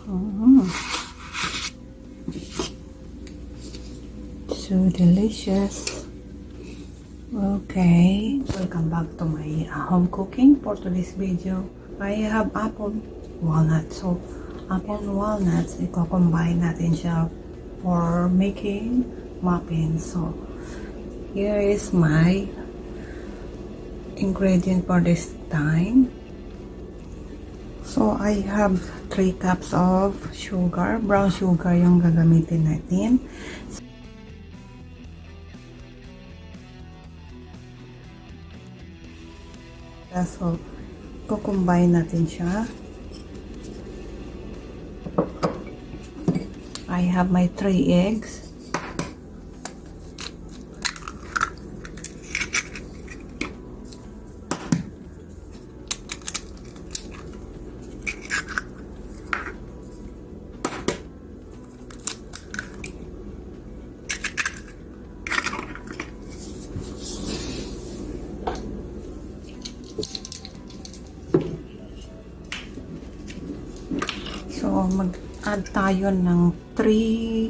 So delicious. Okay, welcome back to my home cooking. For today's video, I have apple walnuts. So, apple walnuts, i-combine natin siya for making muffins. So, here is my ingredient for this time. So, I have 3 cups of sugar. Brown sugar yung gagamitin natin. So, combine natin siya. I have my 3 eggs. So, mag-add tayo ng 3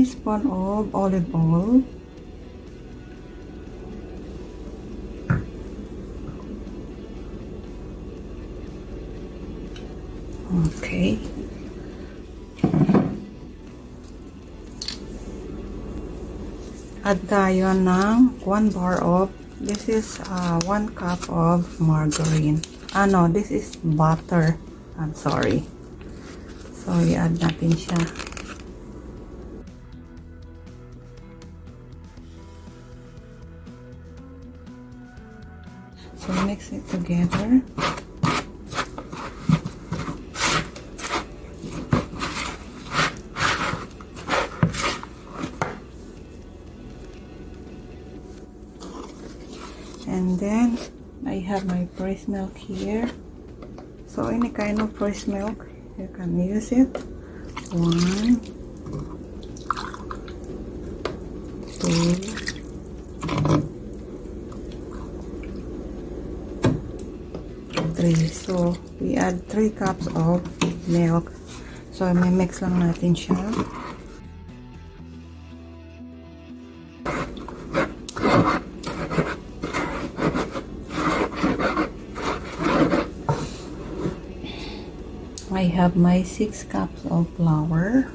spoon of olive oil. Okay. Add tayo ng 1 bar of, this is 1 cup of margarine. No, this is butter. I'm sorry. So, i-add natin siya. So, mix it together. And then, I have my fresh milk here. So, any kind of fresh milk, you can use it. 1, 2, 3. So, we add 3 cups of milk. So, may mix lang natin siya. I have my 6 cups of flour.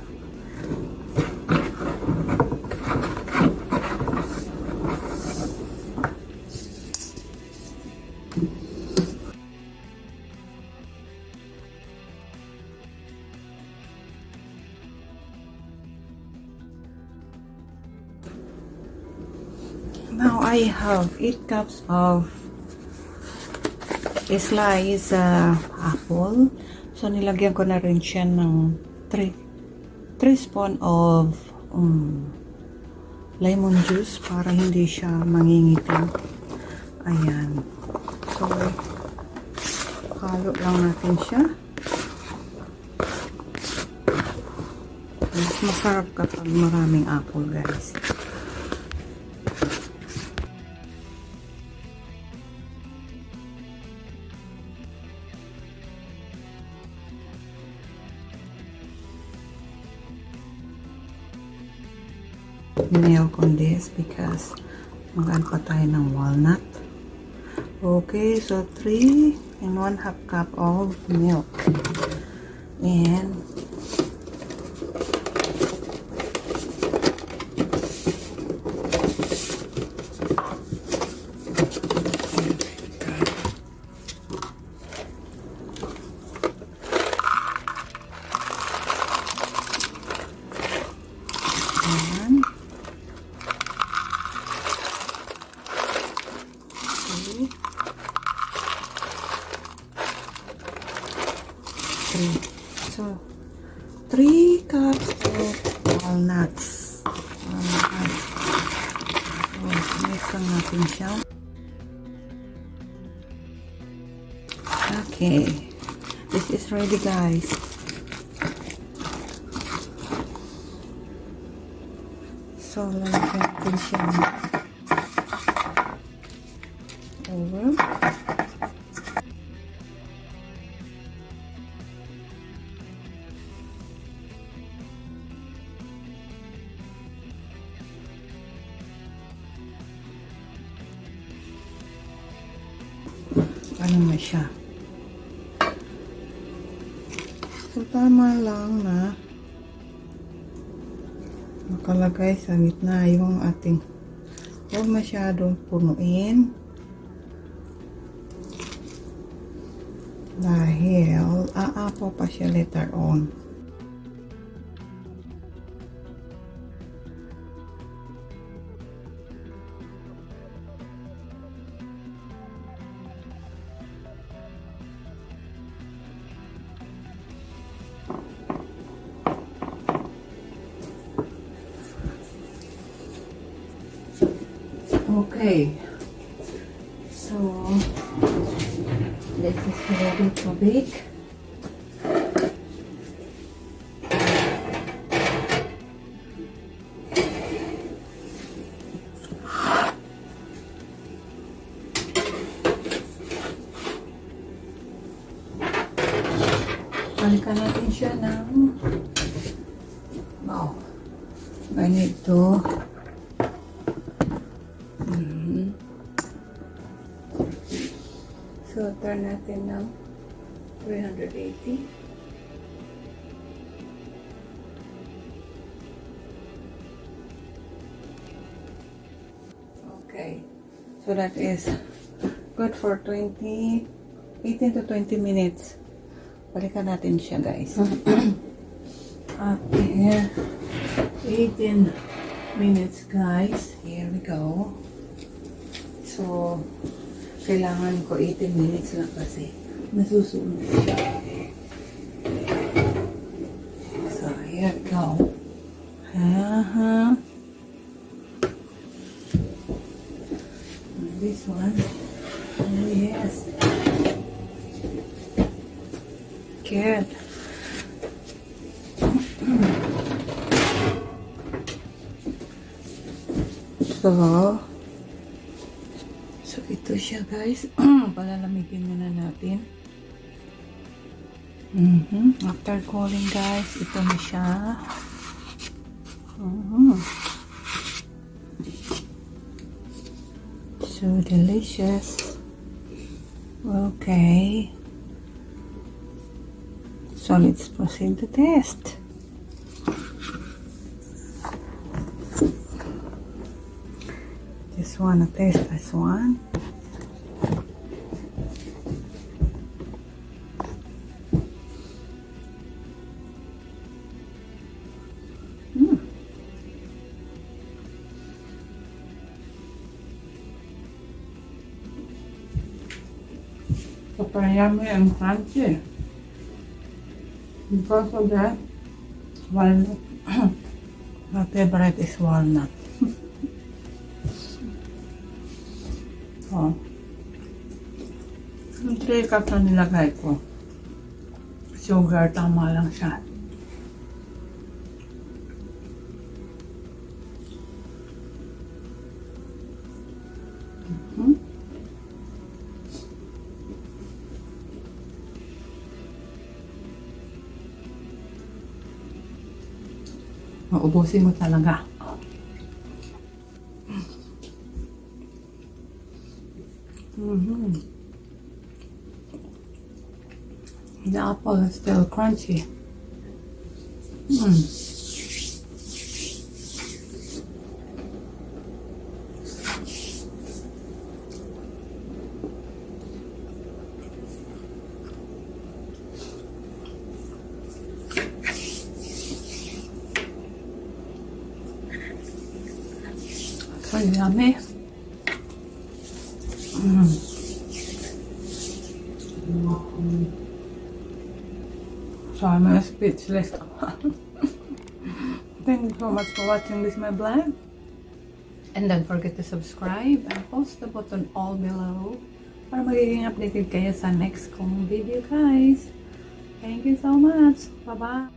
Now I have 8 cups of sliced apple. So, nilagyan ko na rin siya ng 3 spoon of lemon juice para hindi siya mangingitim. Ayan. So, halo lang natin siya. Mas masarap kapag maraming apple, guys. Milk on this because mag-add pa tayo ng walnut. Okay, so 3 and 1/2 cup of milk. And so 3 cups of walnuts. So, mix lang natin siya. Okay, this is ready, guys. So, lagyan natin siya over. ano na siya. So, tama lang na nakalagay sa gitna yung ating, huwag masyadong punuin dahil aapaw pa siya later on. Okay, so this is ready to bake. Balikan natin siya ng, wow, I need to so, turn natin ng 380. Okay. So, that is good for 18 to 20 minutes. Balikan natin siya, guys. After 18 minutes, guys. Here we go. So, kailangan ko 18 minutes lang kasi nasusunod siya. So, here we go. This one. Oh, yes. Good. So, ito siya, guys. Palalamigin muna natin. After cooling, guys, ito na siya. So delicious. Okay. So, let's proceed to test. Just wanna taste this one. Super yummy and crunchy. Because of that, walnut. My favorite is walnut. Oh. Yung 3 cups na nilagay ko. Sugar, tama lang siya. Maubusin mo talaga. The apple is still crunchy. So yummy. So I'm speechless. Thank you so much for watching this my vlog. And don't forget to subscribe and post the button all below para magiging updated kayo sa next kong video, guys. Thank you so much. Bye-bye.